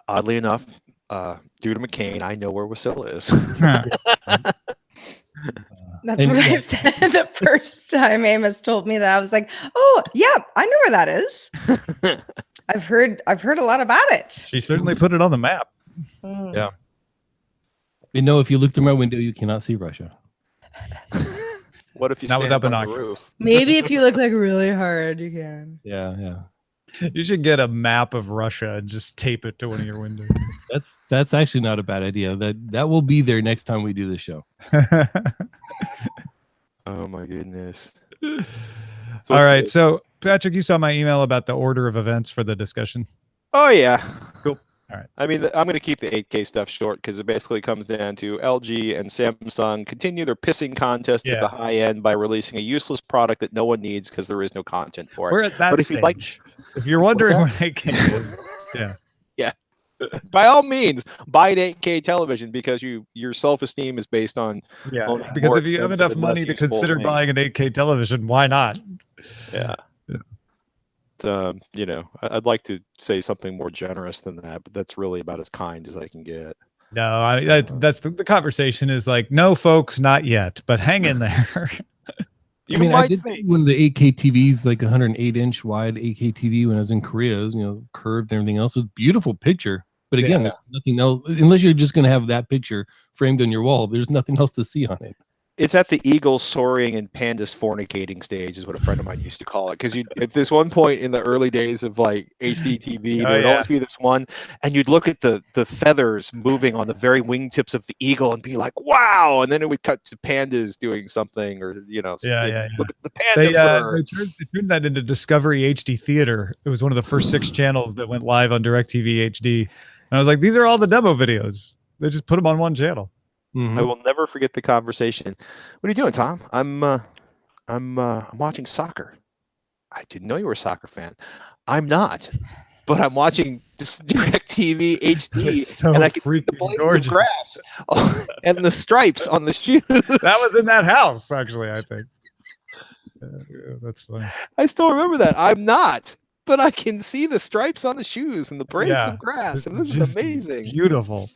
Oddly enough, due to McCain, I know where Wasilla is. That's what I said the first time Amos told me that. I was like, "Oh, yeah, I know where that is. I've heard a lot about it." She certainly put it on the map. Yeah. You know, if you look through my window, you cannot see Russia. What if you Not stand without on the binoculars. roof? Maybe if you look like really hard, you can. Yeah. You should get a map of Russia and just tape it to one of your windows. That's actually not a bad idea. That will be there next time we do the show. Oh my goodness. All right. So Patrick, you saw my email about the order of events for the discussion. Oh yeah. Cool. All right. I mean, I'm going to keep the 8K stuff short because it basically comes down to LG and Samsung continue their pissing contest at the high end by releasing a useless product that no one needs because there is no content for it. We're at that but stage. If you're wondering what 8K is, yeah. By all means, buy an 8K television because your self-esteem is based on because if you have enough money to consider buying an 8K television, why not? Yeah. You know, I'd like to say something more generous than that, but that's really about as kind as I can get. No, that's the conversation is like, no, folks, not yet, but hang in there. I did one of the 8K TVs, like 108-inch wide 8K TV when I was in Korea. It was, you know, curved and everything else. It was a beautiful picture. But again, there's nothing else, unless you're just going to have that picture framed on your wall, there's nothing else to see on it. It's at the eagle soaring and pandas fornicating stage is what a friend of mine used to call it. Because at this one point in the early days of like HDTV, there would always be this one, and you'd look at the feathers moving on the very wingtips of the eagle and be like, wow. And then it would cut to pandas doing something, or, you know, look at the panda they turned that into Discovery HD Theater. It was one of the first 6 channels that went live on DirecTV HD. And I was like, these are all the demo videos. They just put them on one channel. I will never forget the conversation. What are you doing, Tom? I'm watching soccer. I didn't know you were a soccer fan. I'm not, but I'm watching this DirecTV HD, and I can see the blades of grass and the stripes on the shoes. That was in that house, actually. I think that's funny. I still remember that. I'm not, but I can see the stripes on the shoes and the braids of grass, and this is amazing. Beautiful.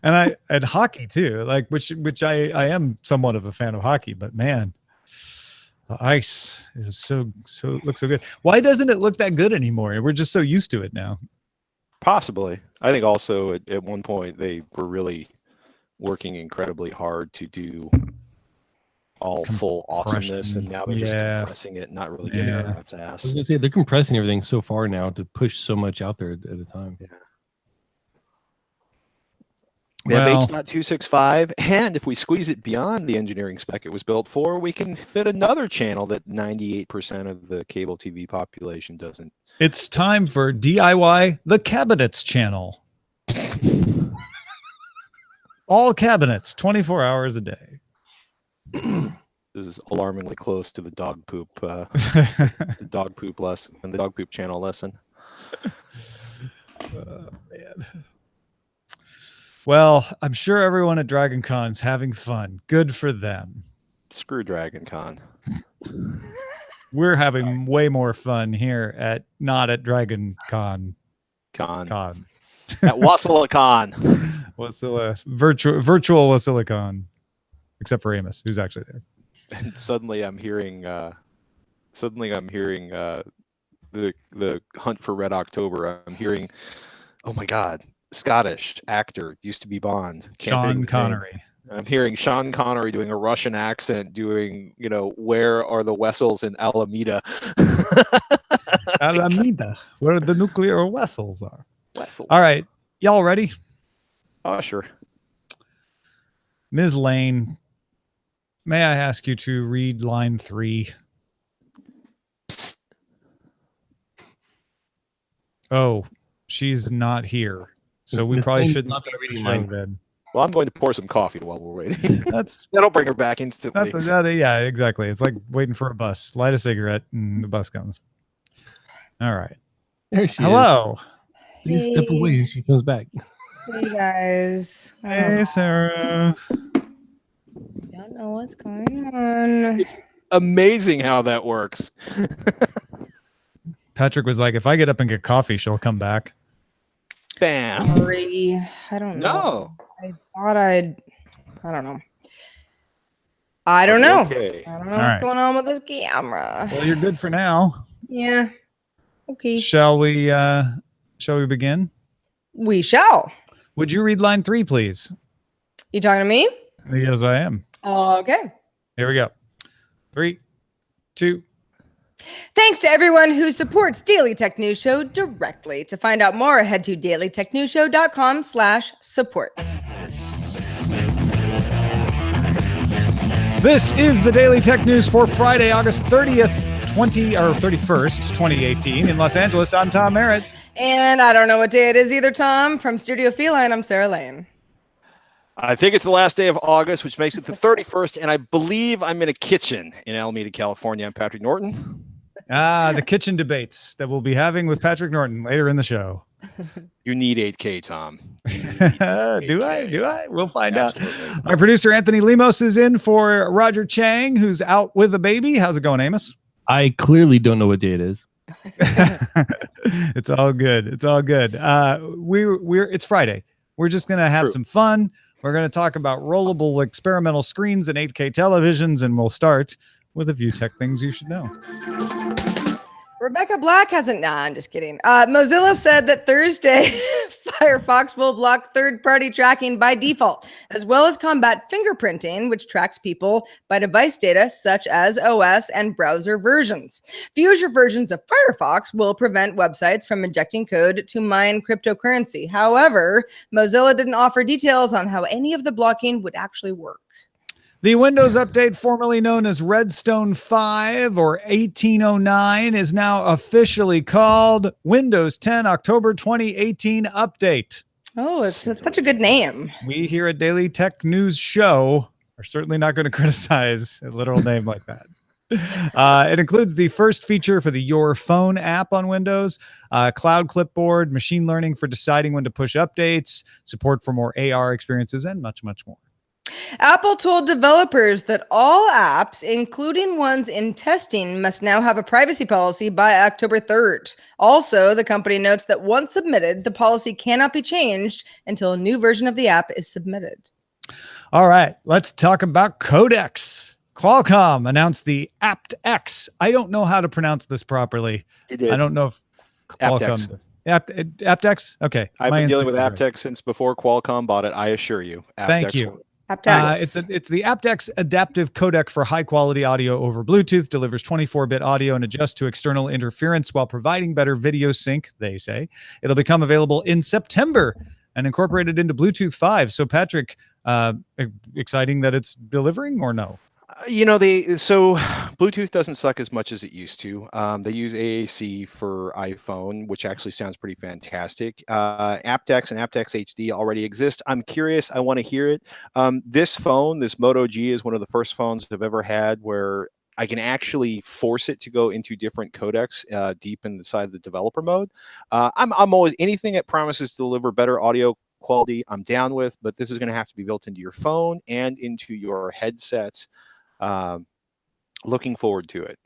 And hockey too, like which I am somewhat of a fan of hockey, but man, the ice is so looks so good. Why doesn't it look that good anymore? We're just so used to it now. Possibly. I think also at one point they were really working incredibly hard to do all full awesomeness, and now they're just compressing it, not really getting it on its ass. I was gonna say, they're compressing everything so far now to push so much out there at a time. Yeah. We have H.265, and if we squeeze it beyond the engineering spec it was built for, we can fit another channel that 98% of the cable TV population doesn't. It's time for DIY the Cabinets channel. All cabinets, 24 hours a day. This is alarmingly close to the dog poop, the dog poop lesson, and the dog poop channel lesson. Man. Well, I'm sure everyone at Dragon Con's having fun. Good for them. Screw Dragon Con. We're having way more fun here not at Dragon Con. At Wasilla Con. Wasilla, virtual Wasilla Con. Except for Amos, who's actually there. And suddenly I'm hearing the Hunt for Red October. I'm hearing, oh my God, Scottish actor, used to be Bond. Sean Connery. I'm hearing Sean Connery doing a Russian accent, doing, you know, where are the vessels in Alameda? Alameda, where the nuclear vessels are. Vessels. All right, y'all ready? Oh, sure. Ms. Lane, may I ask you to read line 3? Oh, she's not here. So we probably shouldn't start the show then. Well, I'm going to pour some coffee while we're waiting. That'll bring her back instantly. Yeah, exactly. It's like waiting for a bus. Light a cigarette and the bus comes. All right. There she Hello. is. Please step away and she comes back. Hey guys. Hey Sarah. Don't know what's going on. It's amazing how that works. Patrick was like, if I get up and get coffee, she'll come back. Bam. Sorry. I don't know. I thought I don't know. I don't know. Okay. I don't know what's going on with this camera. Well, you're good for now. Yeah. Okay. Shall we begin? We shall. Would you read line 3, please? You talking to me? Yes, I am. Okay. Here we go. 3, 2. Thanks to everyone who supports Daily Tech News Show directly. To find out more, head to dailytechnewsshow.com/support. This is the Daily Tech News for Friday, August 30th, 31st, 2018. In Los Angeles, I'm Tom Merritt. And I don't know what day it is either, Tom. From Studio Feline, I'm Sarah Lane. I think it's the last day of August, which makes it the 31st, and I believe I'm in a kitchen in Alameda, California. I'm Patrick Norton. The kitchen debates that we'll be having with Patrick Norton later in the show. You need 8K, Tom. Do I? We'll find out. Our producer, Anthony Lemos, is in for Roger Chang, who's out with a baby. How's it going, Amos? I clearly don't know what day it is. It's all good. It's all good. It's Friday. We're just going to have some fun. We're going to talk about rollable experimental screens and 8K televisions, and we'll start with a few tech things you should know. Rebecca Black hasn't. Nah, I'm just kidding. Mozilla said that Thursday, Firefox will block third-party tracking by default, as well as combat fingerprinting, which tracks people by device data such as OS and browser versions. Future versions of Firefox will prevent websites from injecting code to mine cryptocurrency. However, Mozilla didn't offer details on how any of the blocking would actually work. The Windows update, formerly known as Redstone 5 or 1809, is now officially called Windows 10 October 2018 Update. Oh, it's such a good name. We here at Daily Tech News Show are certainly not going to criticize a literal name like that. It includes the first feature for the Your Phone app on Windows, cloud clipboard, machine learning for deciding when to push updates, support for more AR experiences, and much, much more. Apple told developers that all apps, including ones in testing, must now have a privacy policy by October 3rd. Also, the company notes that once submitted, the policy cannot be changed until a new version of the app is submitted. All right, let's talk about codecs. Qualcomm announced the aptX. I don't know how to pronounce this properly. I don't know if Qualcomm aptX? Okay. I've been dealing with aptX since before Qualcomm bought it, I assure you. Thank you. It's the aptX adaptive codec for high-quality audio over Bluetooth, delivers 24-bit audio and adjusts to external interference while providing better video sync, they say. It'll become available in September and incorporated into Bluetooth 5. So, Patrick, exciting that it's delivering or no? So Bluetooth doesn't suck as much as it used to. They use AAC for iPhone, which actually sounds pretty fantastic. aptX and aptX HD already exist. I'm curious. I want to hear it. This phone, this Moto G, is one of the first phones I've ever had where I can actually force it to go into different codecs deep inside the developer mode. I'm always anything that promises to deliver better audio quality I'm down with, but this is going to have to be built into your phone and into your headsets. Looking forward to it.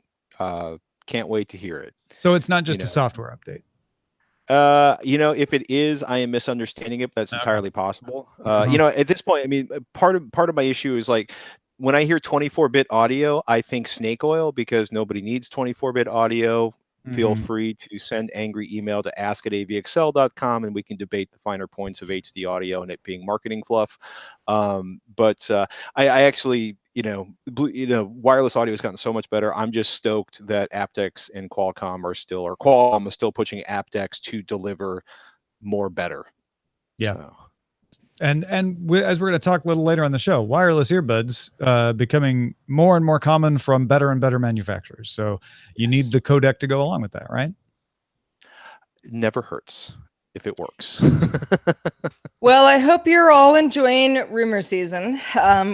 Can't wait to hear it. So it's not just a software update. If it is, I am misunderstanding it. But that's entirely possible. At this point, I mean, part of my issue is like when I hear 24-bit audio, I think snake oil because nobody needs 24-bit audio. Feel free to send angry email to ask@avxl.com and we can debate the finer points of HD audio and it being marketing fluff. But I actually, wireless audio has gotten so much better. I'm just stoked that aptX and Qualcomm Qualcomm is still pushing aptX to deliver more better. Yeah. So. And as we're going to talk a little later on the show, wireless earbuds becoming more and more common from better and better manufacturers. So you need the codec to go along with that, right? It never hurts if it works. Well, I hope you're all enjoying rumor season,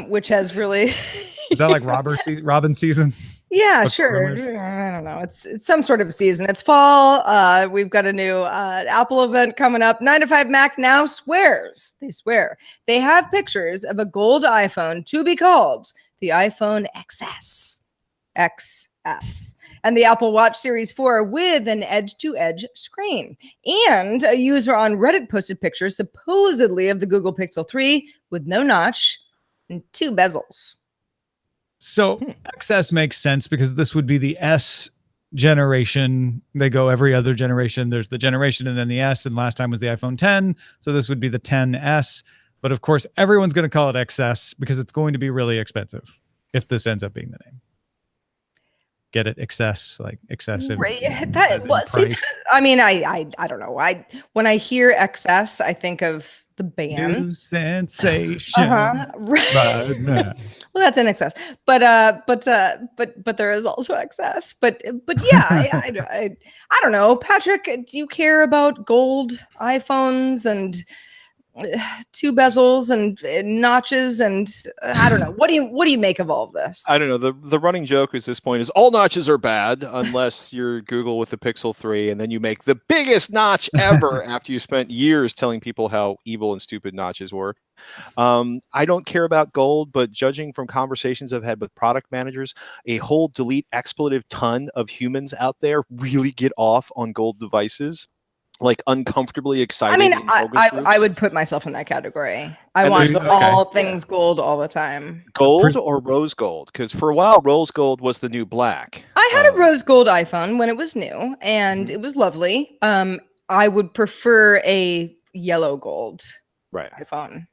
which has really... Is that like Robin season? Yeah, sure. I don't know. It's some sort of season. It's fall. We've got a new Apple event coming up. 9 to 5 Mac now swears. They swear. They have pictures of a gold iPhone to be called the iPhone XS. XS, and the Apple Watch Series 4 with an edge-to-edge screen. And a user on Reddit posted pictures supposedly of the Google Pixel 3 with no notch and 2 bezels. So XS makes sense because this would be the S generation. They go every other generation. There's the generation and then the S, and last time was the iPhone 10. So this would be the 10S. But of course, everyone's going to call it XS because it's going to be really expensive if this ends up being the name. Get it? Excess, like excessive. Right. I mean, I don't know. When I hear XS, I think of the band. New sensation. Right. Well, that's an excess. But there is also excess. But yeah, I don't know. Patrick, do you care about gold iPhones and 2 bezels and notches, and I don't know. What do you make of all of this? I don't know. The running joke at this point is all notches are bad unless you're Google with the Pixel 3, and then you make the biggest notch ever after you spent years telling people how evil and stupid notches were. I don't care about gold, but judging from conversations I've had with product managers, a whole delete expletive ton of humans out there really get off on gold devices. Like uncomfortably excited. I mean, I would put myself in that category. I want all things gold all the time. Gold or rose gold? Because for a while, rose gold was the new black. I had a rose gold iPhone when it was new, and it was lovely. I would prefer a yellow gold iPhone.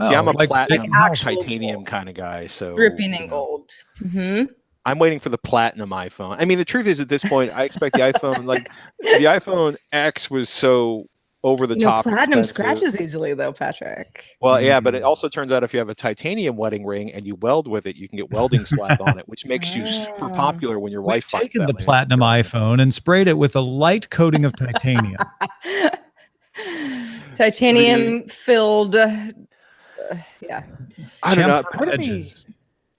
See, I'm a platinum, titanium kind of guy. So dripping in gold. Mm-hmm. I'm waiting for the platinum iPhone. I mean, the truth is, at this point, I expect the iPhone, like the iPhone X, was so over the top. Platinum scratches easily, though, Patrick. Well, yeah, but it also turns out if you have a titanium wedding ring and you weld with it, you can get welding slag on it, which makes you super popular when your wife finds taken the platinum iPhone and sprayed it with a light coating of titanium. Titanium filled. Yeah. I don't know. Part of me,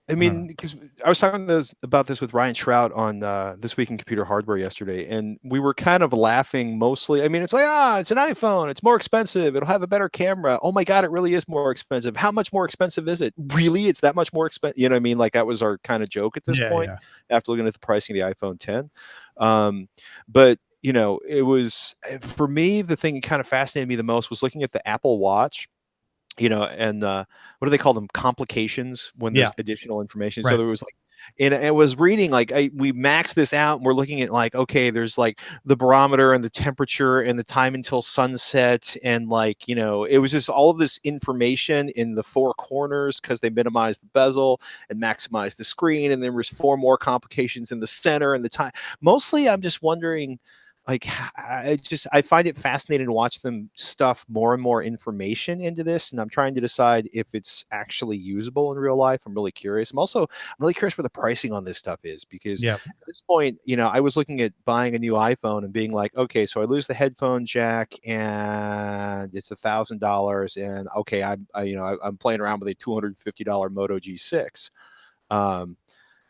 I mean, because I was talking about this with Ryan Shrout on This Week in Computer Hardware yesterday, and we were kind of laughing mostly. I mean, it's like, it's an iPhone. It's more expensive. It'll have a better camera. Oh, my God, it really is more expensive. How much more expensive is it? Really? It's that much more expensive? You know what I mean? Like, that was our kind of joke at this point after looking at the pricing of the iPhone 10. But, you know, it was, for me, the thing that kind of fascinated me the most was looking at the Apple Watch. You know, and what do they call them? Complications when there's additional information. Right. So there was like, and it was reading like we maxed this out, and we're looking at like, okay, there's like the barometer and the temperature and the time until sunset, and like, you know, it was just all of this information in the 4 corners because they minimized the bezel and maximized the screen, and then there's 4 more complications in the center and the time. Mostly, I'm just wondering. Like, I find it fascinating to watch them stuff more and more information into this, and I'm trying to decide if it's actually usable in real life. I'm really curious. I'm really curious where the pricing on this stuff is, because at this point, you know, I was looking at buying a new iPhone and being like, okay, so I lose the headphone jack and it's $1,000, and okay, I'm playing around with a $250 Moto G6,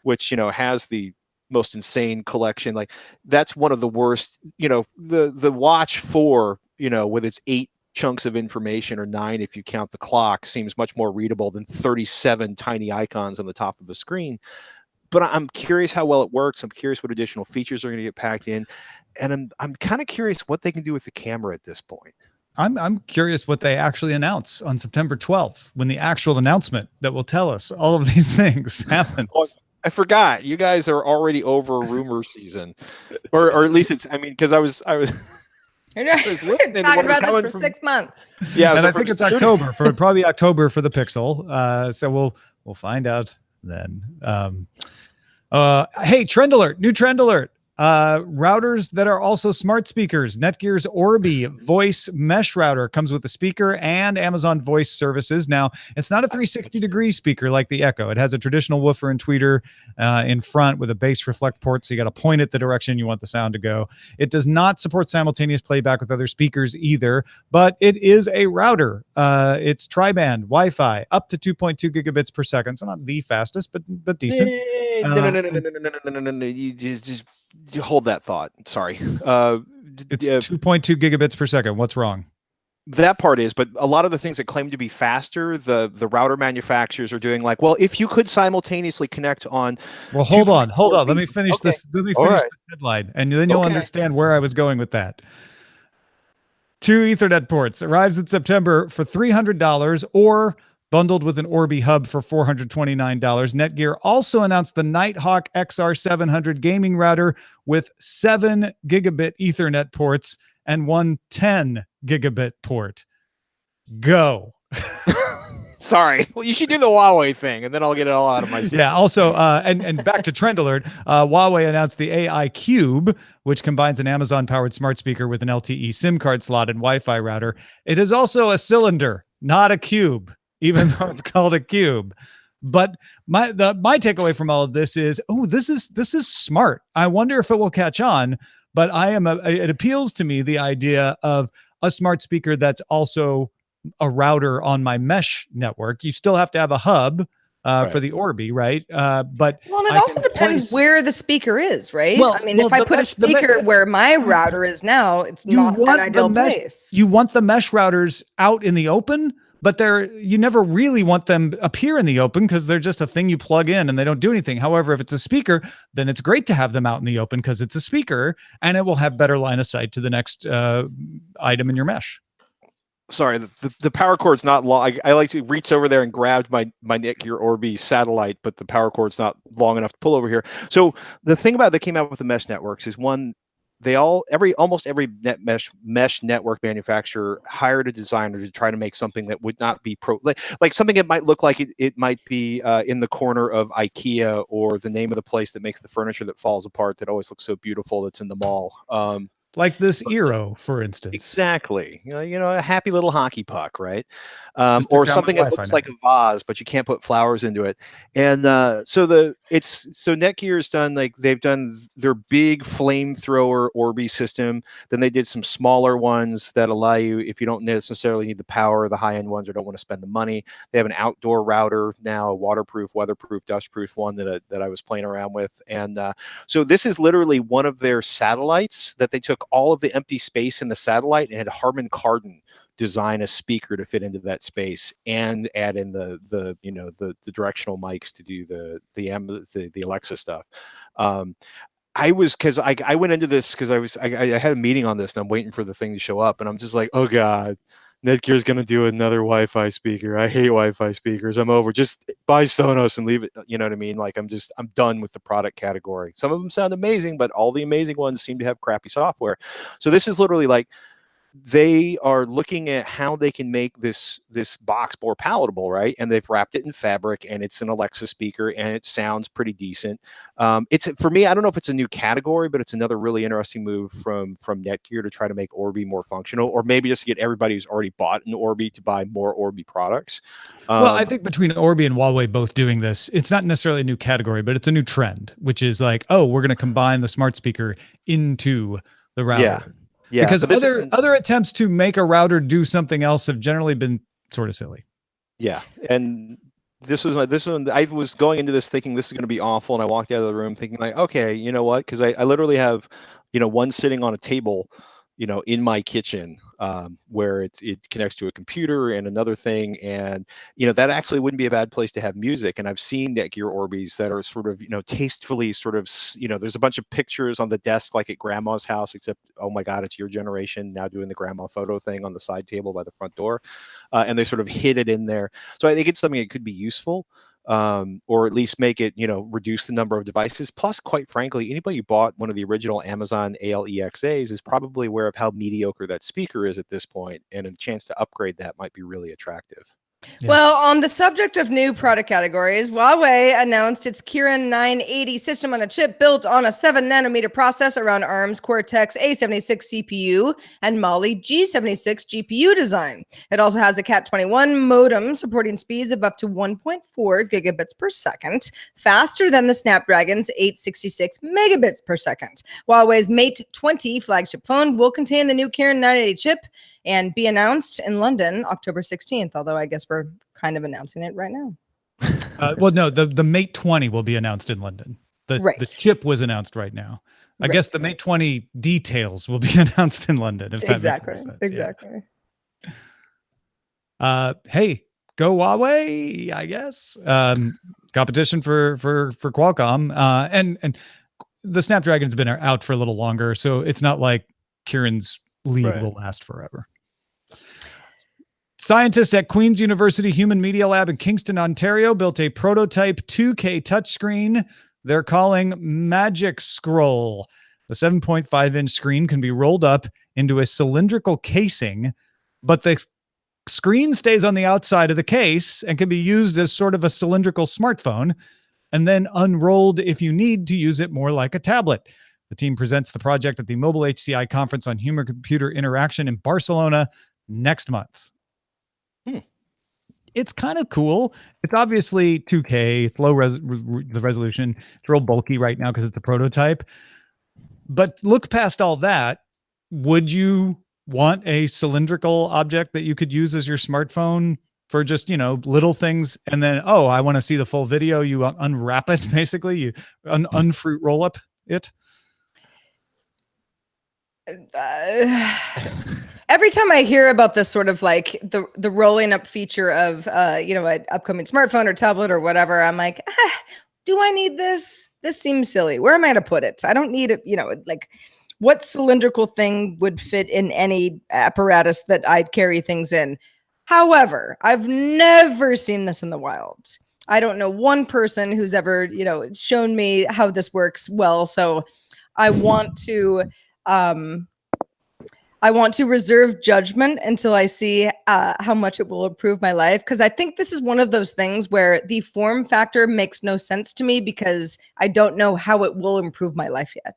which, you know, has the most insane collection. Like, that's one of the worst, you know, the Watch 4, you know, with its 8 chunks of information, or 9 if you count the clock, seems much more readable than 37 tiny icons on the top of the screen. But I'm curious how well it works. I'm curious what additional features are going to get packed in, and I'm kind of curious what they can do with the camera at this point. I'm curious what they actually announce on September 12th, when the actual announcement that will tell us all of these things happens. I forgot. You guys are already over rumor season, or at least it's. I mean, because I was talking about this for 6 months. Yeah, and I think it's October probably October for the Pixel. So we'll find out then. Hey, trend alert! New trend alert. Routers that are also smart speakers. Netgear's Orbi voice mesh router comes with a speaker and Amazon Voice services. Now, it's not a 360-degree speaker like the Echo. It has a traditional woofer and tweeter in front with a bass reflect port, so you got to point it the direction you want the sound to go. It does not support simultaneous playback with other speakers either, but it is a router. It's tri-band Wi-Fi up to 2.2 gigabits per second, so not the fastest, but decent. No. You just hold that thought. Sorry. It's 2.2 gigabits per second. What's wrong? That part is, but a lot of the things that claim to be faster, the router manufacturers are doing like, well, if you could simultaneously connect on. Well, hold on. Let me finish this. Let me finish the headline, and then you'll understand where I was going with that. 2 Ethernet ports arrives in September for $300 or bundled with an Orbi hub for $429. Netgear also announced the Nighthawk XR700 gaming router with 7 gigabit Ethernet ports and one 10 gigabit port. Go. Sorry. Well, you should do the Huawei thing, and then I'll get it all out of my system. Yeah. Also, and back to Trend Alert, Huawei announced the AI Cube, which combines an Amazon-powered smart speaker with an LTE SIM card slot and Wi-Fi router. It is also a cylinder, not a cube, even though it's called a cube. But my takeaway from all of this is, this is smart. I wonder if it will catch on. But it appeals to me, the idea of a smart speaker that's also a router on my mesh network. You still have to have a hub for the Orbi, right? But it also depends where the speaker is, right? Well, I mean, if I put a speaker where my router is now, it's not an ideal place. You want the mesh routers out in the open, but you never really want them up here in the open because they're just a thing you plug in and they don't do anything. However, if it's a speaker, then it's great to have them out in the open because it's a speaker and it will have better line of sight to the next item in your mesh. Sorry, the power cord's not long. I like to reach over there and grab my Netgear Orbi satellite, but the power cord's not long enough to pull over here. So the thing about that came out with the mesh networks is one, almost every mesh network manufacturer hired a designer to try to make something that would not be like something that might look like it might be in the corner of IKEA or the name of the place that makes the furniture that falls apart that always looks so beautiful that's in the mall. Like this Eero, for instance. Exactly. You know, a happy little hockey puck, right? Or something that looks like a vase, but you can't put flowers into it. And so Netgear's done, like, they've done their big flamethrower Orbi system. Then they did some smaller ones that allow you, if you don't necessarily need the power, the high-end ones, or don't want to spend the money. They have an outdoor router now, a waterproof, weatherproof, dustproof one that I was playing around with. And so this is literally one of their satellites that they took all of the empty space in the satellite and had Harman Kardon design a speaker to fit into that space and add in the directional mics to do the Alexa stuff. I went into this because I had a meeting on this and I'm waiting for the thing to show up and I'm just like, oh God, Netgear's going to do another Wi-Fi speaker. I hate Wi-Fi speakers. I'm over. Just buy Sonos and leave it. You know what I mean? Like I'm done with the product category. Some of them sound amazing, but all the amazing ones seem to have crappy software. So this is literally like, they are looking at how they can make this box more palatable, right? And they've wrapped it in fabric, and it's an Alexa speaker, and it sounds pretty decent. It's, for me, I don't know if it's a new category, but it's another really interesting move from Netgear to try to make Orbi more functional, or maybe just to get everybody who's already bought an Orbi to buy more Orbi products. Well, I think between Orbi and Huawei both doing this, it's not necessarily a new category, but it's a new trend, which is like, oh, we're going to combine the smart speaker into the router. Yeah. Yeah, because other attempts to make a router do something else have generally been sort of silly. Yeah, and this one. I was going into this thinking this is going to be awful, and I walked out of the room thinking like, okay, you know what? Because I literally have, one sitting on a table, in my kitchen, where it connects to a computer and another thing, and that actually wouldn't be a bad place to have music. And I've seen Netgear Orbis that are sort of tastefully sort of there's a bunch of pictures on the desk like at grandma's house, except oh my God, it's your generation now doing the grandma photo thing on the side table by the front door, and they sort of hid it in there. So I think it's something that could be useful. Or at least make it, reduce the number of devices. Plus, quite frankly, anybody who bought one of the original Amazon ALEXAs is probably aware of how mediocre that speaker is at this point, and a chance to upgrade that might be really attractive. Yeah. Well, on the subject of new product categories, Huawei announced its Kirin 980 system on a chip built on a 7-nanometer process around ARM's Cortex A76 CPU and Mali G76 GPU design. It also has a Cat21 modem supporting speeds of up to 1.4 gigabits per second, faster than the Snapdragon's 866 megabits per second. Huawei's Mate 20 flagship phone will contain the new Kirin 980 chip and be announced in London October 16th, although I guess we're kind of announcing it right now. Well, no, the Mate 20 will be announced in London. The chip was announced right now. I guess the Mate 20 details will be announced in London. If exactly. That makes sense. Exactly. Yeah. Hey, go Huawei, I guess. Competition for Qualcomm. And the Snapdragon's been out for a little longer, so it's not like Kirin's lead will last forever. Scientists at Queen's University Human Media Lab in Kingston, Ontario, built a prototype 2K touchscreen they're calling Magic Scroll. The 7.5-inch screen can be rolled up into a cylindrical casing, but the screen stays on the outside of the case and can be used as sort of a cylindrical smartphone and then unrolled if you need to use it more like a tablet. The team presents the project at the Mobile HCI Conference on Human-Computer Interaction in Barcelona next month. It's kind of cool. It's obviously 2K. It's low the resolution. It's real bulky right now because it's a prototype. But look past all that. Would you want a cylindrical object that you could use as your smartphone for just, little things? And then, I want to see the full video. You unwrap it, basically. You unfruit roll up it. Every time I hear about this sort of like the rolling up feature of an upcoming smartphone or tablet or whatever, I'm like, do I need this? This seems silly. Where am I to put it? I don't need it. Like, what cylindrical thing would fit in any apparatus that I'd carry things in? However, I've never seen this in the wild. I don't know one person who's ever shown me how this works well. So I want to reserve judgment until I see how much it will improve my life. Because I think this is one of those things where the form factor makes no sense to me because I don't know how it will improve my life yet.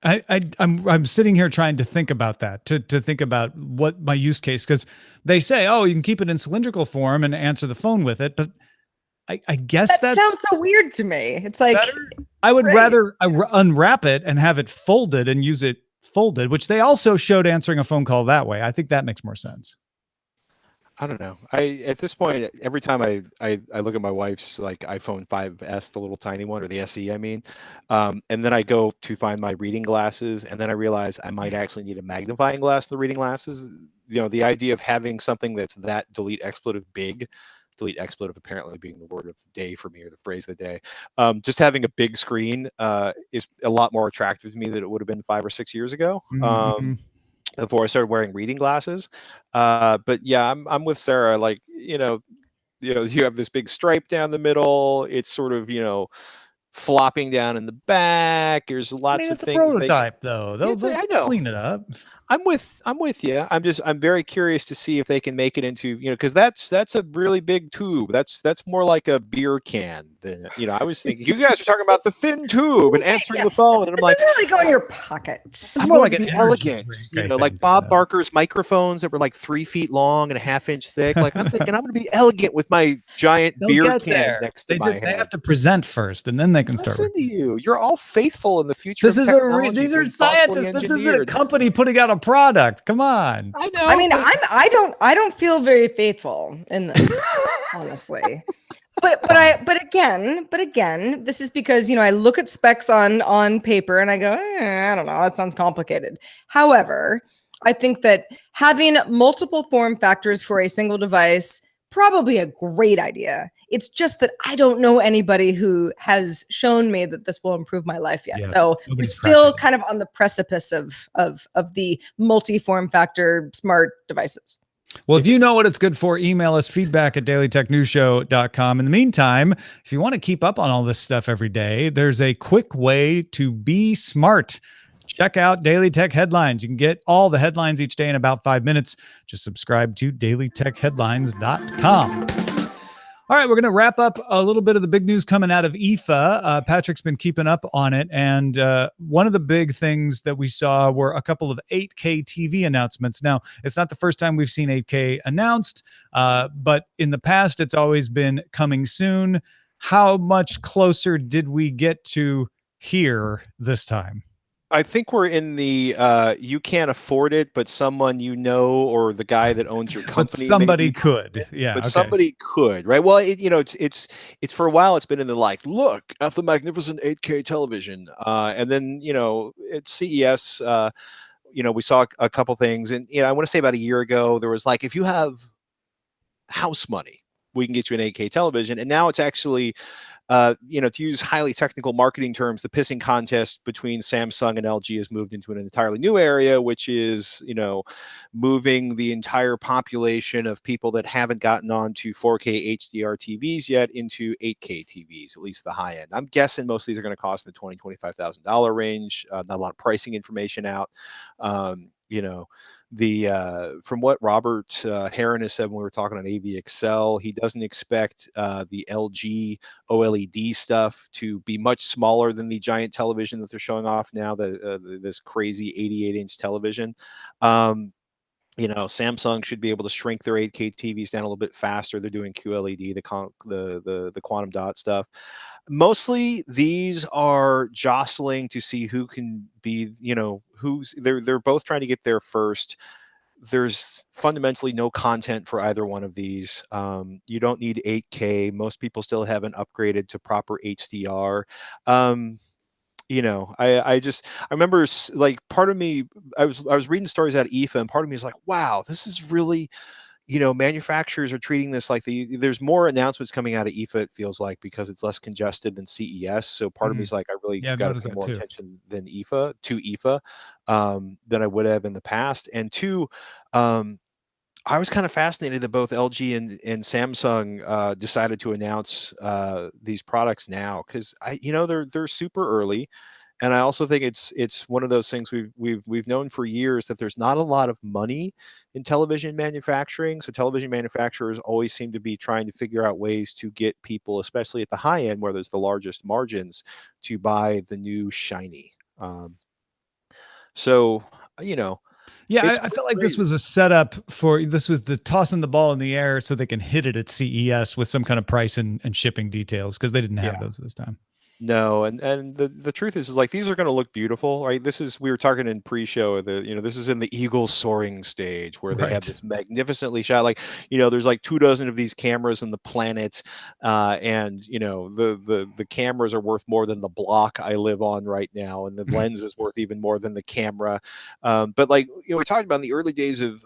I'm sitting here trying to think about that, to think about what my use case, because they say, you can keep it in cylindrical form and answer the phone with it, but I guess that sounds so weird to me. It's like I would rather unwrap it and have it folded and use it folded, which they also showed answering a phone call that way. I think that makes more sense. I don't know. At this point, every time I look at my wife's like iPhone 5S, the little tiny one, or the SE, I mean, and then I go to find my reading glasses, and then I realize I might actually need a magnifying glass in the reading glasses. The idea of having something that's that delete expletive big. Delete expletive apparently being the word of the day for me, or the phrase of the day. Just having a big screen is a lot more attractive to me than it would have been 5 or 6 years ago. Before I started wearing reading glasses. But yeah, I'm with Sarah. Like, you have this big stripe down the middle. It's sort of, flopping down in the back. There's lots of things. Prototype though. They'll clean it up. I'm with you. I'm very curious to see if they can make it into, because that's a really big tube. That's more like a beer can than, I was thinking you guys are talking about the thin tube and answering the phone, and I'm like, this doesn't really go in your pockets. It's more like an elegant, like Bob Barker's microphones that were like 3 feet long and a ½ inch thick. Like, I'm thinking I'm going to be elegant with my giant beer can next to my head. They have to present first, and then they can start. Listen to you. You're all faithful in the future. These are scientists. This isn't a company putting out a product. Come on. I know. I mean, I don't feel very faithful in this, honestly. But again, this is because I look at specs on paper and I go, I don't know, that sounds complicated. However, I think that having multiple form factors for a single device probably a great idea. It's just that I don't know anybody who has shown me that this will improve my life yet. So we're still kind of on the precipice of the multi-form factor smart devices. Well, if you know what it's good for, email us feedback@dailytechnewsshow.com. In the meantime, if you want to keep up on all this stuff every day, there's a quick way to be smart. Check out Daily Tech Headlines. You can get all the headlines each day in about 5 minutes. Just subscribe to dailytechheadlines.com. All right, we're going to wrap up a little bit of the big news coming out of IFA. Patrick's been keeping up on it, and one of the big things that we saw were a couple of 8K TV announcements. Now, it's not the first time we've seen 8K announced, but in the past, it's always been coming soon. How much closer did we get to here this time? I think we're in the you can't afford it, but someone or the guy that owns your company. But somebody could, yeah. But somebody could, right? Well, it's for a while. It's been in the look at the magnificent 8K television, and then at CES, we saw a couple things, and I want to say about a year ago there was like, if you have house money, we can get you an 8K television, and now it's actually, to use highly technical marketing terms, the pissing contest between Samsung and LG has moved into an entirely new area, which is, moving the entire population of people that haven't gotten on to 4K HDR TVs yet into 8K TVs, at least the high end. I'm guessing most of these are going to cost in the $20,000-$25,000 range. Not a lot of pricing information out. From what Robert Heron has said when we were talking on AVXL, he doesn't expect the LG OLED stuff to be much smaller than the giant television that they're showing off now, this crazy 88-inch television. Samsung should be able to shrink their 8K TVs down a little bit faster. They're doing QLED, the quantum dot stuff. Mostly these are jostling to see who can be, they're both trying to get there first. There's fundamentally no content for either one of these. You don't need 8K. Most people still haven't upgraded to proper HDR. I remember, like, part of me, I was reading stories out of IFA, and part of me is like, wow, this is really, manufacturers are treating this like there's more announcements coming out of IFA, it feels like, because it's less congested than CES. So part of me is like, I really got to pay more attention than IFA than I would have in the past. And two, I was kind of fascinated that both LG and Samsung decided to announce these products now, because they're super early. And I also think it's one of those things we've known for years, that there's not a lot of money in television manufacturing. So television manufacturers always seem to be trying to figure out ways to get people, especially at the high end where there's the largest margins, to buy the new shiny. Yeah, I felt like this was a setup this was the tossing the ball in the air so they can hit it at CES with some kind of price and shipping details, because they didn't have those this time. No, and the truth is like, these are going to look beautiful, right? We were talking in pre-show that, this is in the eagle soaring stage, where they have this magnificently shot, like, there's like 24 of these cameras in the planet, and the cameras are worth more than the block I live on right now, and the lens is worth even more than the camera. But like, we talked about in the early days of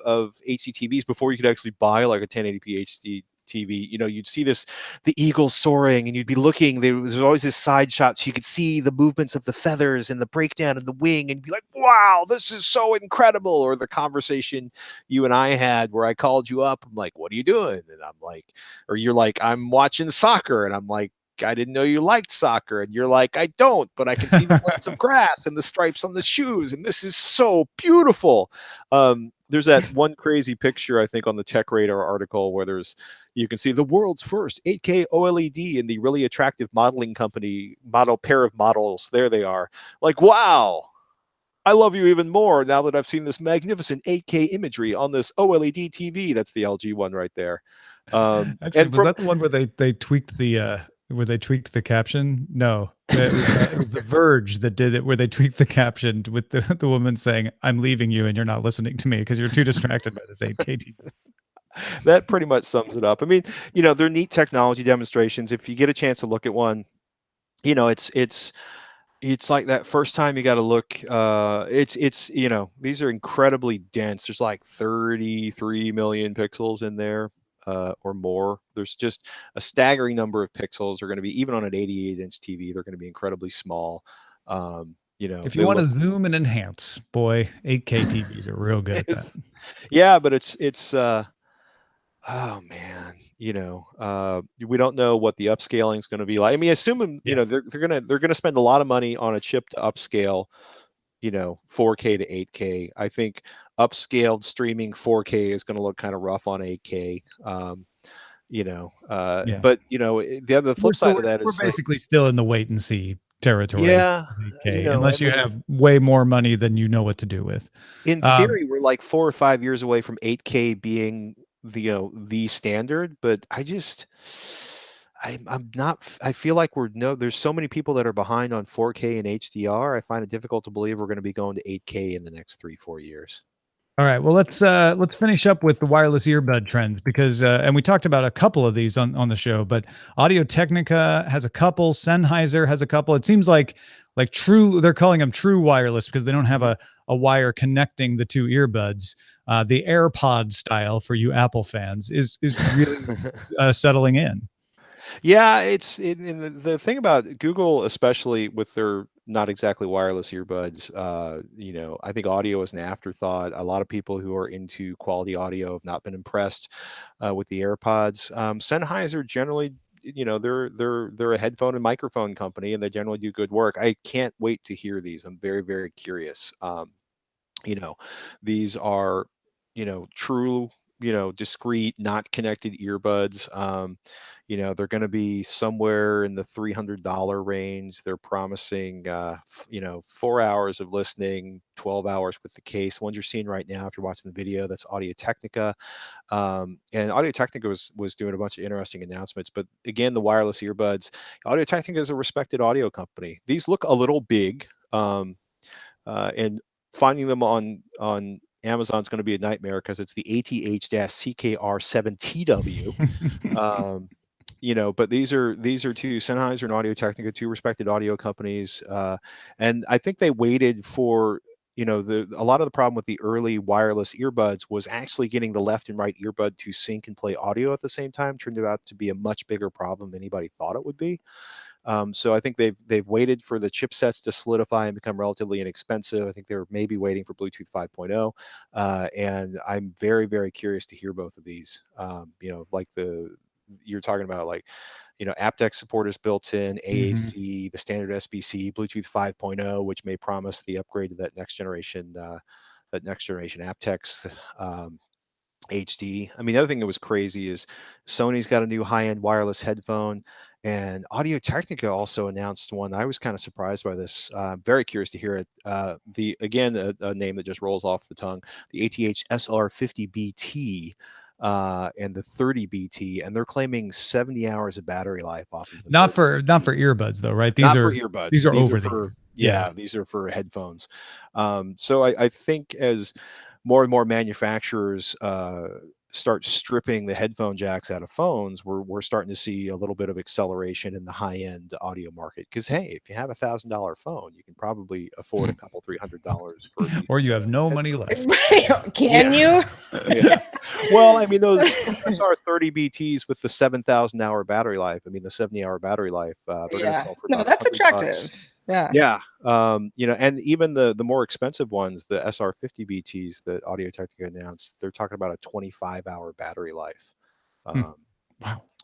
HDTVs, before you could actually buy like a 1080p HD TV, you'd see the eagle soaring, and you'd be looking, there was always this side shot, so you could see the movements of the feathers and the breakdown of the wing, and be like, wow, this is so incredible. Or the conversation you and I had where I called you up, I'm like, what are you doing? And I'm like, or you're like, I'm watching soccer, and I'm like, I didn't know you liked soccer. And you're like, I don't, but I can see the blades of grass and the stripes on the shoes, and this is so beautiful. There's that one crazy picture, I think, on the Tech Radar article where you can see the world's first 8K OLED in the really attractive modeling company pair of models. There they are. Like, wow, I love you even more now that I've seen this magnificent 8K imagery on this OLED TV. That's the LG one right there. Actually, was that the one where they tweaked the caption? No, it was The Verge that did it, where they tweaked the caption with the woman saying, "I'm leaving you and you're not listening to me because you're too distracted by this 8K TV." That pretty much sums it up. I mean, they're neat technology demonstrations. If you get a chance to look at one, it's like that first time you got to look. These are incredibly dense. There's like 33 million pixels in there. Or more. There's just a staggering number of pixels. Are going to be, even on an 88-inch TV, they're going to be incredibly small. If you want to zoom and enhance, boy, 8K TVs are real good at that. Yeah, but it's oh man, we don't know what the upscaling is going to be like. I mean, assuming they're gonna spend a lot of money on a chip to upscale, 4K to 8K. I think upscaled streaming 4K is going to look kind of rough on 8K. But the flip side of that is we're basically still in the wait and see territory. Yeah, 8K, unless you have way more money than you know what to do with. In theory, we're like 4 or 5 years away from 8K being the standard, but I'm not. I feel like there's so many people that are behind on 4K and HDR. I find it difficult to believe we're going to be going to 8K in the next 3-4 years. All right. Well, let's finish up with the wireless earbud trends, because and we talked about a couple of these on the show, but Audio Technica has a couple, Sennheiser has a couple. It seems like like true. They're calling them true wireless because they don't have a wire connecting the two earbuds. The AirPod style for you Apple fans is really settling in. Yeah, and the thing about Google, especially with their not exactly wireless earbuds, I think audio is an afterthought. A lot of people who are into quality audio have not been impressed with the AirPods. Sennheiser generally, they're a headphone and microphone company, and they generally do good work. I can't wait to hear these. I'm very, very curious. You know, these are, true, discrete, not connected earbuds. They're going to be somewhere in the $300 range. They're promising, 4 hours of listening, 12 hours with the case. The ones you're seeing right now, if you're watching the video, that's Audio Technica. And Audio Technica was doing a bunch of interesting announcements. But again, the wireless earbuds, Audio Technica is a respected audio company. These look a little big. And finding them on Amazon is going to be a nightmare because it's the ATH-CKR7TW. But these are two Sennheiser and Audio Technica, two respected audio companies, and I think they waited for a lot of the problem with the early wireless earbuds was actually getting the left and right earbud to sync and play audio at the same time. Turned out to be a much bigger problem than anybody thought it would be. So I think they've waited for the chipsets to solidify and become relatively inexpensive. I think they're maybe waiting for Bluetooth 5.0, and I'm very, very curious to hear both of these. Like you're talking about, like, aptX support is built in, AAC, the standard SBC, Bluetooth 5.0, which may promise the upgrade to that next generation aptX. HD. I mean, the other thing that was crazy is Sony's got a new high-end wireless headphone, and Audio Technica also announced one. I was kind of surprised by this. Very curious to hear it. A name that just rolls off the tongue: the ATH SR50BT and the 30BT, and they're claiming 70 hours of battery life off of them. Not for earbuds though, right? These are earbuds. These are over the yeah, these are for headphones. So I think as more and more manufacturers start stripping the headphone jacks out of phones, we're starting to see a little bit of acceleration in the high-end audio market. Because hey, if you have $1,000 phone, you can probably afford a couple $300 for. Or you have no money left. Can you? Yeah. Well, I mean, those SR30 BTs with the 7,000-hour battery life. I mean, the 70-hour battery life. They're going to sell for about that's $100. attractive. Yeah. And even the more expensive ones, the SR50 BTs that Audio Technica announced, they're talking about a 25-hour battery life. Wow.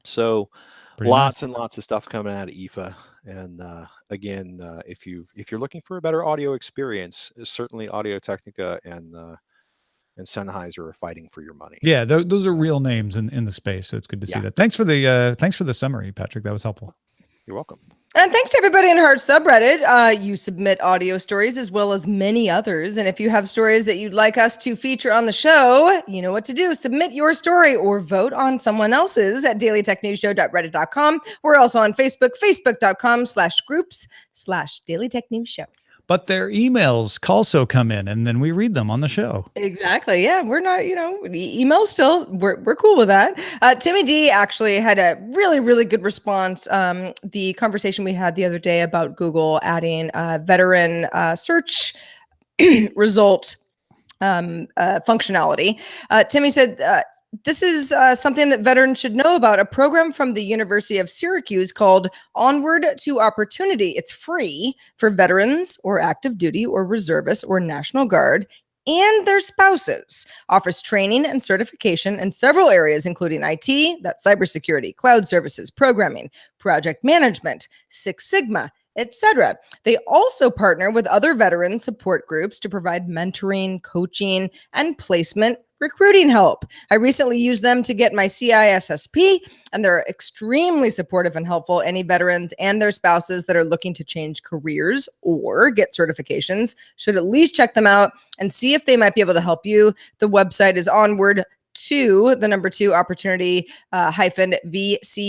So Pretty lots nice. and lots of stuff coming out of IFA. And again, if you're looking for a better audio experience, certainly Audio Technica and Sennheiser are fighting for your money. Yeah, those are real names in the space, so it's good to see that. Thanks for the summary, Patrick. That was helpful. You're welcome. And thanks to everybody in Heart subreddit. You submit audio stories as well as many others. And if you have stories that you'd like us to feature on the show, you know what to do. Submit your story or vote on someone else's at dailytechnewsshow.reddit.com. We're also on Facebook, facebook.com/groups/dailytechnewsshow. But their emails also come in, and then we read them on the show. Exactly. Yeah, we're not, email still. We're cool with that. Timmy D actually had a really, really good response. The conversation we had the other day about Google adding veteran search result functionality. Timmy said, this is something that veterans should know about, a program from the University of Syracuse called Onward to Opportunity. It's free for veterans or active duty or reservists or National Guard and their spouses. Offers training and certification in several areas, including IT, that's cybersecurity, cloud services, programming, project management, Six Sigma, etc. They also partner with other veteran support groups to provide mentoring, coaching, and placement recruiting help. I recently used them to get my CISSP, and they're extremely supportive and helpful. Any veterans and their spouses that are looking to change careers or get certifications should at least check them out and see if they might be able to help you. The website is Onward to the number 2 opportunity -vctp.org.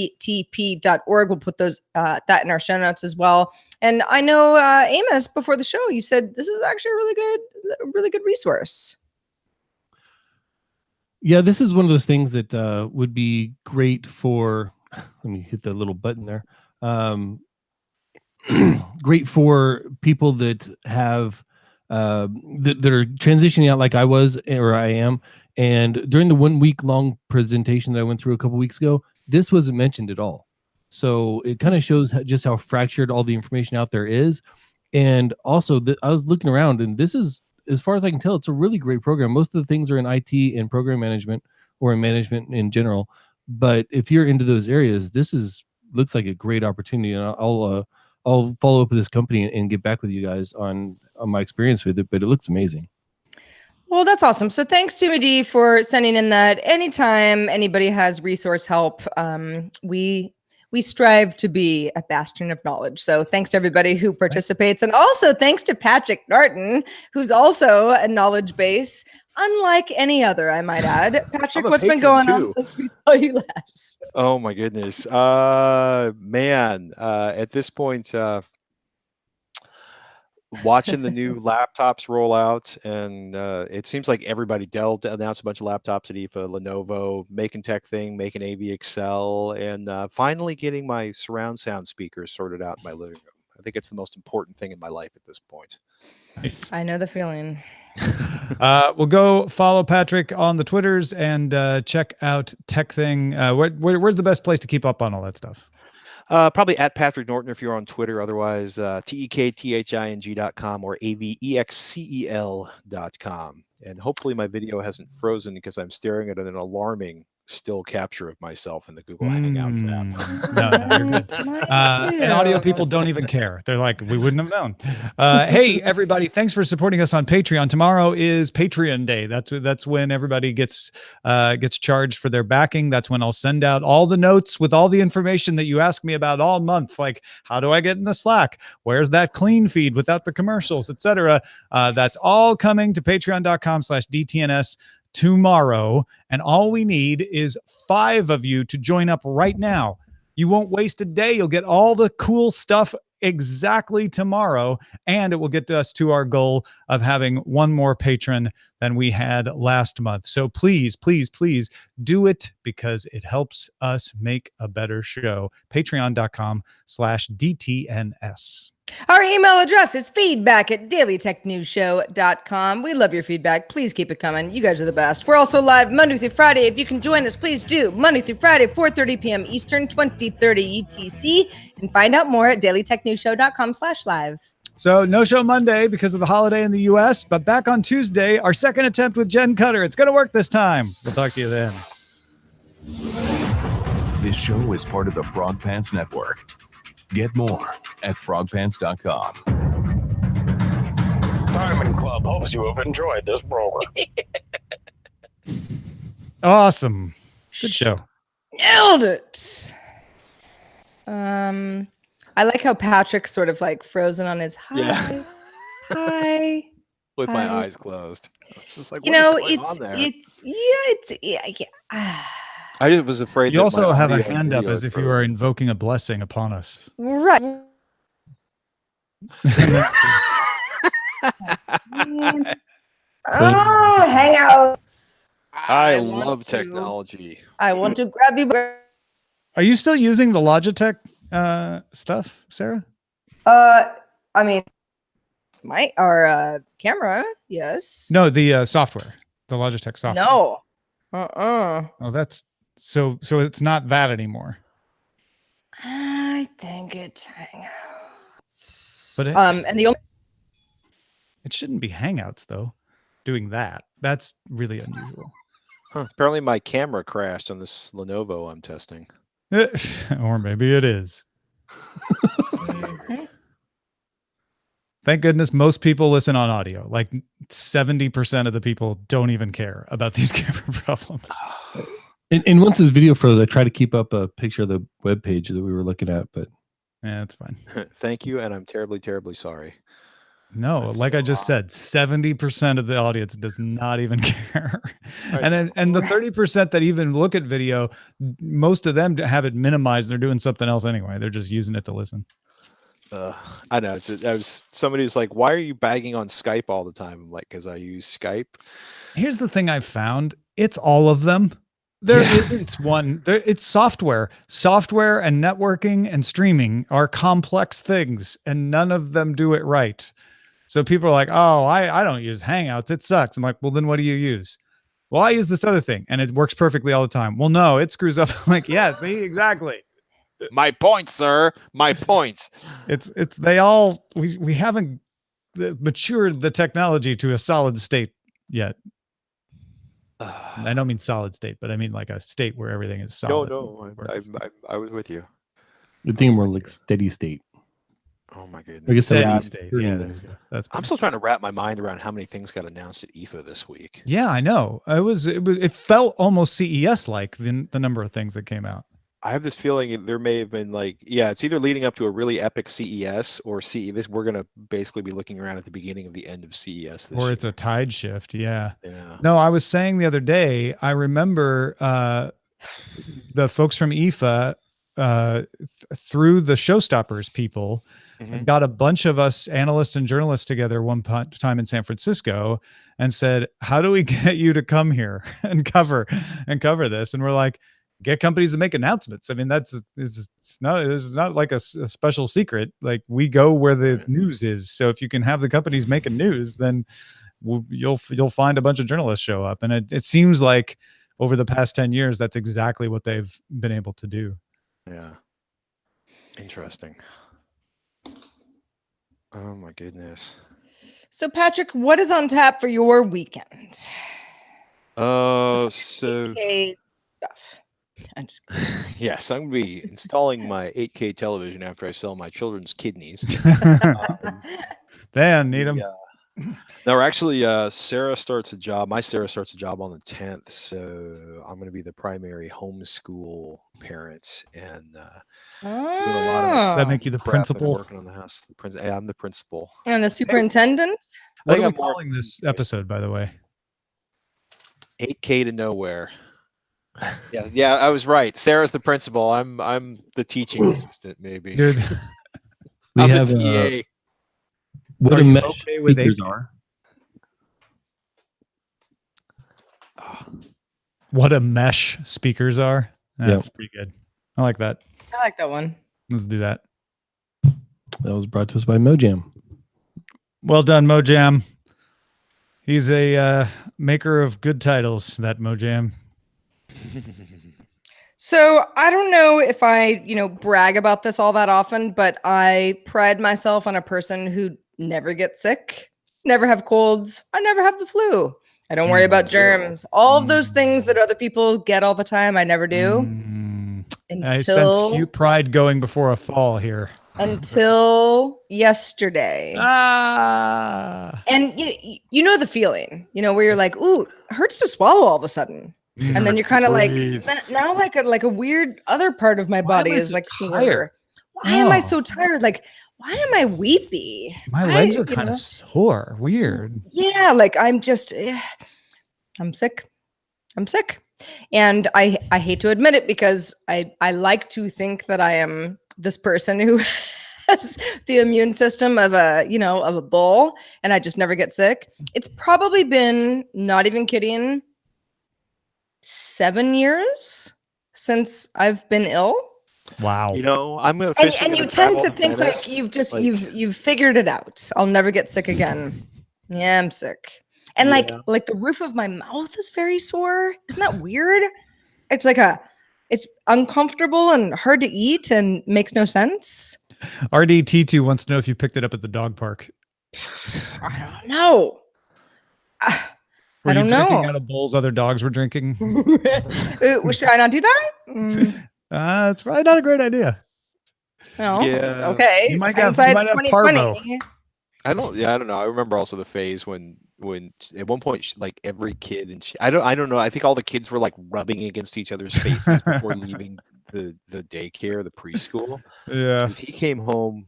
We'll put those that in our show notes as well. And I know Amos, before the show, you said this is actually a really good resource. Yeah, this is one of those things that would be great for. Let me hit the little button there. great for people that have that are transitioning out like I was or I am. And during the 1 week long presentation that I went through a couple weeks ago, this wasn't mentioned at all. So it kind of shows just how fractured all the information out there is. And also, I was looking around, and this is, as far as I can tell, it's a really great program. Most of the things are in IT and program management, or in management in general. But if you're into those areas, looks like a great opportunity. And I'll follow up with this company and get back with you guys on my experience with it. But it looks amazing. Well, that's awesome. So thanks to D for sending in that. Anytime anybody has resource help, we strive to be a bastion of knowledge. So thanks to everybody who participates. And also thanks to Patrick Norton, who's also a knowledge base, unlike any other, I might add. Patrick, what's been going on since we saw you last? Oh my goodness. Man, at this point, watching the new laptops roll out, and it seems like everybody, Dell announced a bunch of laptops at IFA, Lenovo, making tech thing, making AV Excel, and finally getting my surround sound speakers sorted out in my living room. I think it's the most important thing in my life at this point. Nice. I know the feeling. We'll go follow Patrick on the Twitters and check out Tech Thing. Where's the best place to keep up on all that stuff? Probably at Patrick Norton if you're on Twitter. Otherwise, tekthiing.com or avexcel.com. And hopefully my video hasn't frozen because I'm staring at an alarming still capture of myself in the Google Hangouts app. No, you're good. And audio people don't even care. They're like, we wouldn't have known. Hey, everybody, thanks for supporting us on Patreon. Tomorrow is Patreon Day. That's when everybody gets charged for their backing. That's when I'll send out all the notes with all the information that you ask me about all month, like how do I get in the Slack? Where's that clean feed without the commercials, etc. That's all coming to patreon.com/DTNS tomorrow, and all we need is 5 of you to join up right now. You won't waste a day. You'll get all the cool stuff exactly tomorrow, and it will get us to our goal of having 1 more patron than we had last month. So please, please, please do it, because it helps us make a better show. Patreon.com/DTNS. Our email address is feedback@dailytechnewsshow.com. We love your feedback. Please keep it coming. You guys are the best. We're also live Monday through Friday. If you can join us, please do. Monday through Friday, 4:30 p.m. Eastern, 20:30 UTC. And find out more at dailytechnewsshow.com/live. So no show Monday because of the holiday in the U.S., but back on Tuesday, our second attempt with Jenn Cutter. It's going to work this time. We'll talk to you then. This show is part of the Frog Pants Network. Get more at frogpants.com. Diamond Club hopes you have enjoyed this program. Awesome. Good show. Nailed it. I like how Patrick's sort of like frozen on his hi. Yeah. Hi. With hi. my eyes closed. It's just like, You what know, is going on there? I was afraid You that also my have a audio and hand up video as had if you frozen. are invoking a blessing upon us. Right. Hangouts. I want love to- technology. I want to grab you. Are you still using the Logitech stuff, Sarah? I mean, our camera, yes. No, the software, the Logitech software. No. Oh, that's so it's not that anymore. I think it's Hangouts. But and the only it shouldn't be Hangouts though. Doing that, that's really unusual. Huh. Apparently my camera crashed on this Lenovo I'm testing. Or maybe it is. Thank goodness most people listen on audio. Like 70% of the people don't even care about these camera problems. And once this video froze, I tried to keep up a picture of the web page that we were looking at, but Yeah, that's fine. Thank you, and I'm terribly, terribly sorry. No, That's like so I just said, 70% of the audience does not even care. Right. And the 30% that even look at video, most of them have it minimized. They're doing something else anyway. They're just using it to listen. I know. Somebody was like, "Why are you bagging on Skype all the time?" I'm like, "Because I use Skype." Here's the thing I've found. It's all of them. There isn't one. It's software. Software and networking and streaming are complex things, and none of them do it right. So people are like, oh, I don't use Hangouts. It sucks. I'm like, well, then what do you use? Well, I use this other thing, and it works perfectly all the time. Well, no, it screws up. I'm like, yeah, see, exactly. My point, sir. My point. We haven't matured the technology to a solid state yet. I don't mean solid state, but I mean like a state where everything is solid. No, I was with you. The thing more like steady state. Oh my goodness. Like a Steady state. Yeah, there you go. I'm still trying to wrap my mind around how many things got announced at IFA this week. Yeah, I know. It felt almost CES like the number of things that came out. I have this feeling there may have been like, it's either leading up to a really epic CES or CES. We're going to basically be looking around at the beginning of the end of CES this year. It's a tide shift. Yeah. Yeah. No, I was saying the other day, I remember the folks from IFA through the Showstoppers people got a bunch of us analysts and journalists together one time in San Francisco and said, how do we get you to come here and cover this? And we're like, get companies to make announcements. I mean, it's not like a special secret. Like, we go where the news is. So if you can have the companies making news, then you'll find a bunch of journalists show up. And it seems like over the past 10 years, that's exactly what they've been able to do. Yeah. Interesting. Oh my goodness. So Patrick, what is on tap for your weekend? Oh, so 8K stuff. Yes, I'm going to be installing my 8K television after I sell my children's kidneys. Dan, need them. No, actually, Sarah starts a job. My Sarah starts a job on the 10th, so I'm going to be the primary homeschool parent, and doing a lot of that make you the principal? Working on the house. I'm the principal. And the superintendent? What are we calling this episode, by the way? 8K to nowhere. Yeah, I was right. Sarah's the principal. I'm the teaching assistant, maybe. We I'm have the TA. What a mesh speakers are. What a mesh speakers are. That's pretty good. I like that. I like that one. Let's do that. That was brought to us by Mojam. Well done, Mojam. He's a maker of good titles, that Mojam. So I don't know if I, brag about this all that often, but I pride myself on a person who never gets sick, never have colds, I never have the flu. I don't worry about germs. All of those things that other people get all the time, I never do. I sense you pride going before a fall here. Until yesterday. And you know the feeling, where you're like, ooh, it hurts to swallow all of a sudden. And then you're kind of like, now like a weird other part of my body is like sore. Why am I so tired? Like, why am I weepy? My legs are kind of sore. Weird. Yeah, like I'm sick. I'm sick. And I hate to admit it because I like to think that I am this person who has the immune system of a bull, and I just never get sick. It's probably been, not even kidding, 7 years since I've been ill. Wow. I'm gonna and you tend to think like you've figured it out. I'll never get sick again. Yeah, I'm sick. And like the roof of my mouth is very sore. Isn't that weird? It's like it's uncomfortable and hard to eat and makes no sense. RDT2 wants to know if you picked it up at the dog park. I don't know. Were you drinking out of bowls other dogs were drinking? Should I not do that? It's probably not a great idea. No. Yeah. Okay. You might have parvo. I don't know. I remember also the phase when at one point like every kid and I don't know. I think all the kids were like rubbing against each other's faces before leaving the daycare, the preschool. Yeah. He came home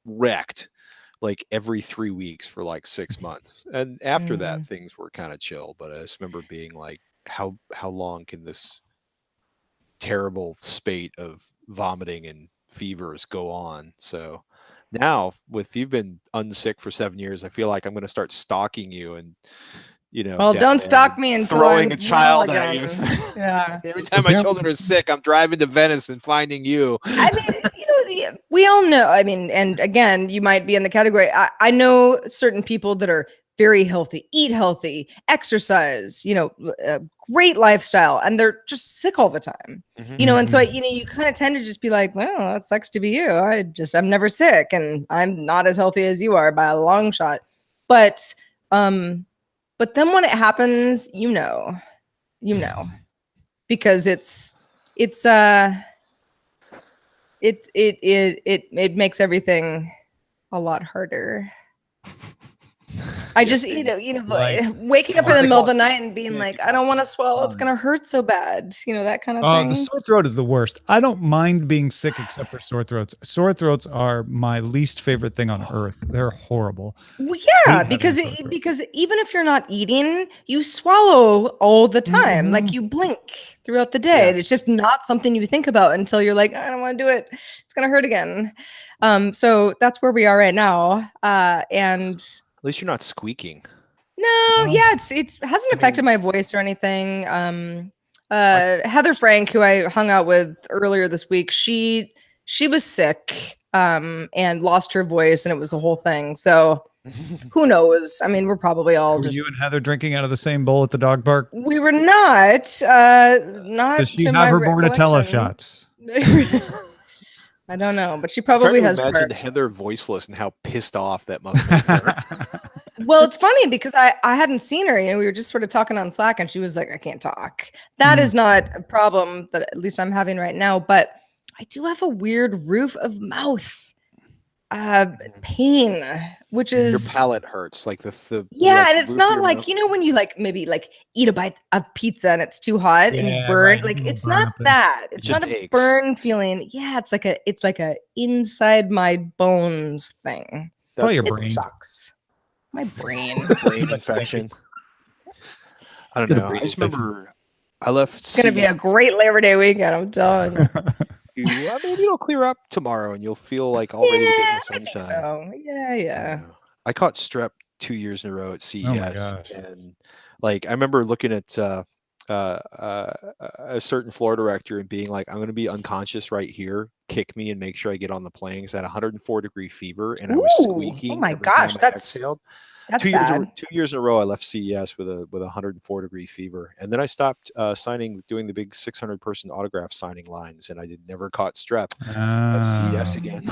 wrecked like every 3 weeks for like 6 months, and after that things were kind of chill. But I just remember being like, how long can this terrible spate of vomiting and fevers go on? So now, you've been unsick for 7 years, I feel like I'm going to start stalking you and you know. Well, don't stalk me until throwing I'm a child well at you. Yeah. Every time my children are sick, I'm driving to Venice and finding you. I mean, we all know. I mean, and again, you might be in the category. I know certain people that are very healthy, eat healthy, exercise, great lifestyle, and they're just sick all the time. And so you kind of tend to just be like, well, that sucks to be you. I'm never sick, and I'm not as healthy as you are by a long shot. But then when it happens, because it makes everything a lot harder. I just, waking up in the middle of the night and being like, I don't want to swallow. It's going to hurt so bad. That kind of thing. The sore throat is the worst. I don't mind being sick except for sore throats. Sore throats are my least favorite thing on earth. They're horrible. Well, yeah, because even if you're not eating, you swallow all the time. Like you blink throughout the day. Yeah. It's just not something you think about until you're like, I don't want to do it. It's going to hurt again. So that's where we are right now. And at least you're not squeaking. No, yeah, it hasn't affected my voice or anything. Heather Frank, who I hung out with earlier this week, she was sick and lost her voice, and it was a whole thing. So who knows? I mean, we're probably all Were you and Heather drinking out of the same bowl at the dog park? We were not. Not. Does she have her Bordetella shots? I don't know, but she probably has. Imagine Heather voiceless and how pissed off that must make her. Well, it's funny because I hadn't seen her. We were just sort of talking on Slack, and she was like, "I can't talk." That is not a problem that at least I'm having right now. But I do have a weird roof of mouth pain, which is your palate hurts, like the and it's not like when you maybe eat a bite of pizza and it's too hot and you burn. Like it's not that. It's not a burn feeling. Yeah, it's like a inside my bones thing. Probably your brain. It sucks. My brain. Brain infection. I don't know. I just remember I left. It's gonna be a great Labor Day weekend. I'm done. I mean, it'll clear up tomorrow, and you'll feel like all ready to get in the sunshine. So yeah. I caught strep 2 years in a row at CES, and I remember looking at a certain floor director and being like, "I'm going to be unconscious right here. Kick me and make sure I get on the plane." Because I had 104-degree fever, and I was squeaking. Oh my gosh, that's 2 years in a row. I left CES with a 104-degree fever, and then I stopped doing the big 600-person autograph signing lines, and I never caught strep at CES again.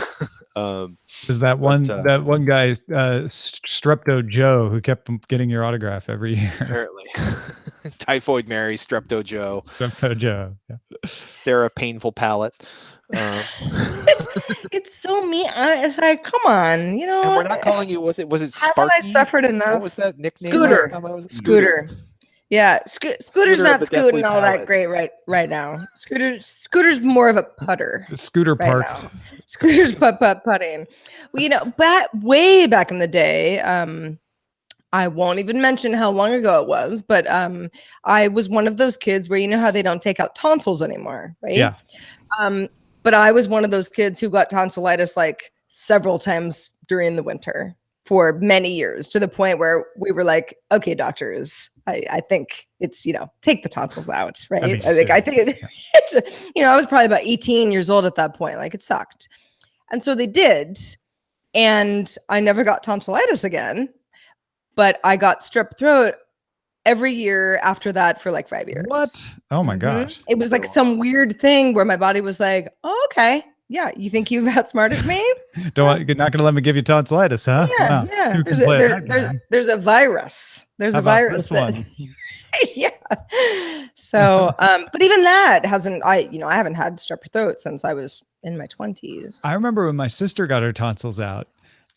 There's that one guy, Strepto Joe, who kept getting your autograph every year. Apparently, Typhoid Mary, Strepto Joe. Strepto Joe. Yeah. They're a painful palate. It's so mean. Come on, And we're not calling you. Was it Sparky? Haven't I suffered enough? What was that nickname? Scooter. Yeah, Scooter's not scooting all that great right now. Scooter's more of a putter. Scooter park. Now. Scooter's putting. Well, way back in the day, I won't even mention how long ago it was, but I was one of those kids where how they don't take out tonsils anymore, right? Yeah. But I was one of those kids who got tonsillitis several times during the winter for many years, to the point where we were like, okay, doctors, I think it's, take the tonsils out, right? I think I was probably about 18 years old at that point. It sucked. And so they did. And I never got tonsillitis again, but I got strep throat every year after that for 5 years. What? Oh my gosh. It was some weird thing where my body was like, oh, okay. Yeah. You think you've outsmarted me? You're not going to let me give you tonsillitis, huh? Yeah. Wow. Yeah. There's a virus. There's a virus. Yeah. So, but even that hasn't, I haven't had strep throat since I was in my 20s. I remember when my sister got her tonsils out,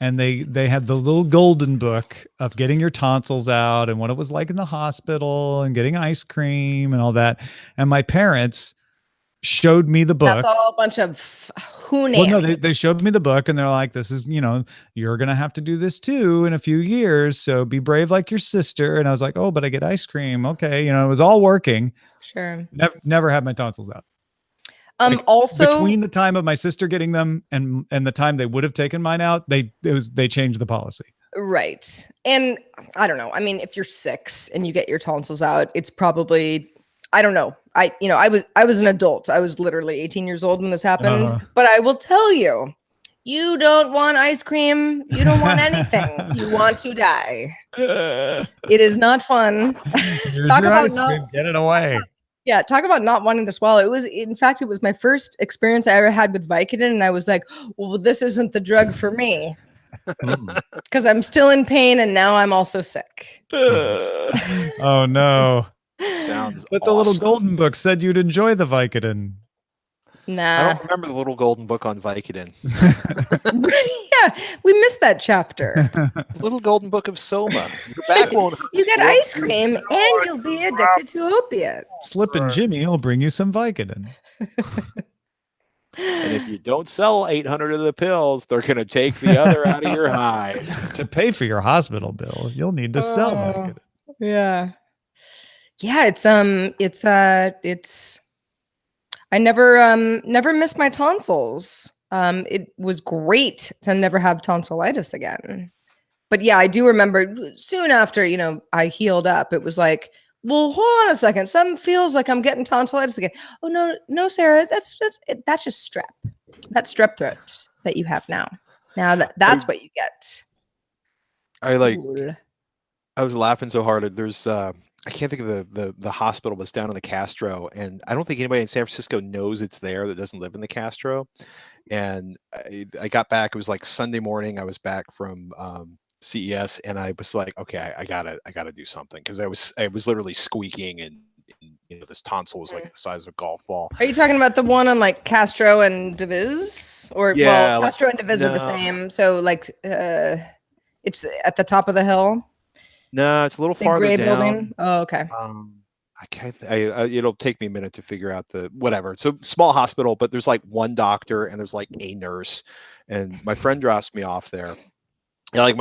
and they had the little golden book of getting your tonsils out and what it was like in the hospital and getting ice cream and all that. And my parents showed me the book. That's all a bunch of hooning. Well, no, they showed me the book, and they're like, this is, you're going to have to do this too in a few years. So be brave like your sister. And I was like, oh, but I get ice cream. Okay. It was all working. Sure. Never had my tonsils out. Also, between the time of my sister getting them and the time they would have taken mine out, they changed the policy. Right. And I don't know. I mean, if you're 6 and you get your tonsils out, it's probably, I don't know. I was an adult. I was literally 18 years old when this happened. But I will tell you, you don't want ice cream. You don't want anything. You want to die. It is not fun. Talk about get it away. Yeah, talk about not wanting to swallow. It was, in fact, it was my first experience I ever had with Vicodin, and I was like, well, this isn't the drug for me. Because I'm still in pain and now I'm also sick. Oh no. Sounds But the little golden book said you'd enjoy the Vicodin. Nah. I don't remember the little golden book on Vicodin. Yeah, we missed that chapter. Little golden book of Soma. Your back won't hurt. You get ice cream and you'll be addicted to opiates. Flippin' Jimmy will bring you some Vicodin. And if you don't sell 800 of the pills, they're going to take the other out of your hide. To pay for your hospital bill, you'll need to sell Vicodin. Yeah. Yeah, it's I never missed my tonsils. It was great to never have tonsillitis again. But yeah, I do remember soon after, I healed up, it was like, well, hold on a second. Something feels like I'm getting tonsillitis again. Oh no, Sarah, that's just strep. That's strep throat that you have now. Now that's what you get. I was laughing so hard. There's I can't think of the hospital was down in the Castro, and I don't think anybody in San Francisco knows it's there that doesn't live in the Castro. And I got back. It was like Sunday morning. I was back from CES, and I was like, okay, I gotta do something, because I was literally squeaking, and this tonsil was like the size of a golf ball. Are you talking about the one on like Castro and Deviz? Or yeah, Castro and Deviz are the same. So like it's at the top of the hill. No, it's a little farther gray down. Building. Oh, okay. I can't. It'll take me a minute to figure out the whatever. It's a small hospital, but there's like one doctor and there's like a nurse, and my friend drops me off there. And like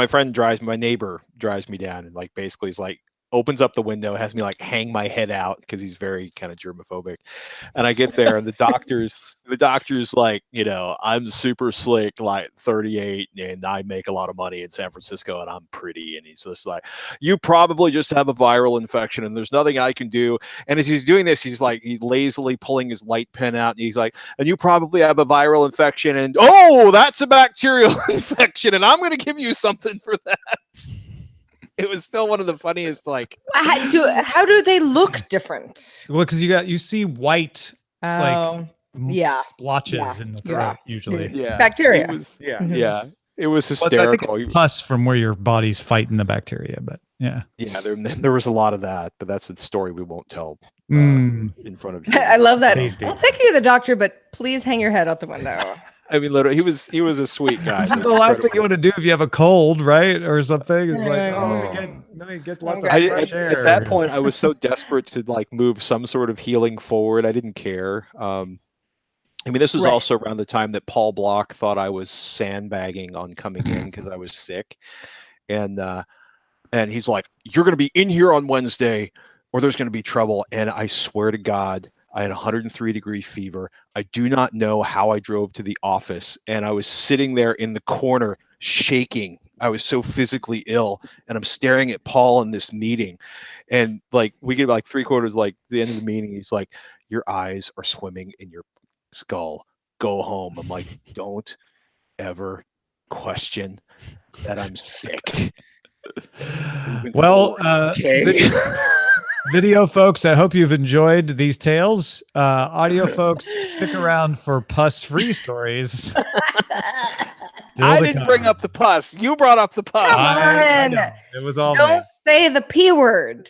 my neighbor drives me down, and like basically is like opens up the window, has me like hang my head out because he's very kind of germophobic. And I get there, and the doctor's like, I'm super slick, like 38, and I make a lot of money in San Francisco, and I'm pretty. And he's just like, you probably just have a viral infection, and there's nothing I can do. And as he's doing this, he's lazily pulling his light pen out, and he's like, and you probably have a viral infection, and oh, that's a bacterial infection, and I'm going to give you something for that. It was still one of the funniest. Like, how do they look different? Well, because you see white splotches in the throat usually. Yeah, bacteria. It was, it was hysterical. I think pus from where your body's fighting the bacteria, but yeah. There was a lot of that, but that's a story we won't tell in front of you. I love that. I'll take you to the doctor, but please hang your head out the window. I mean, literally, he was a sweet guy. This is the last thing you want to do if you have a cold, right, or something. It's like, let me get lots of fresh air. At that point, I was so desperate to like move some sort of healing forward. I didn't care. I mean, this was also around the time that Paul Block thought I was sandbagging on coming in because I was sick, and he's like, "You're going to be in here on Wednesday, or there's going to be trouble." And I swear to God, I had 103-degree fever. I do not know how I drove to the office, and I was sitting there in the corner shaking. I was so physically ill, and I'm staring at Paul in this meeting, and like we get like 3/4, like the end of the meeting. He's like, "Your eyes are swimming in your skull. Go home." I'm like, "Don't ever question that I'm sick." Well, video folks, I hope you've enjoyed these tales. Audio folks, stick around for pus-free stories. I didn't bring up the pus. You brought up the pus. Come on. It was all Don't say the P word.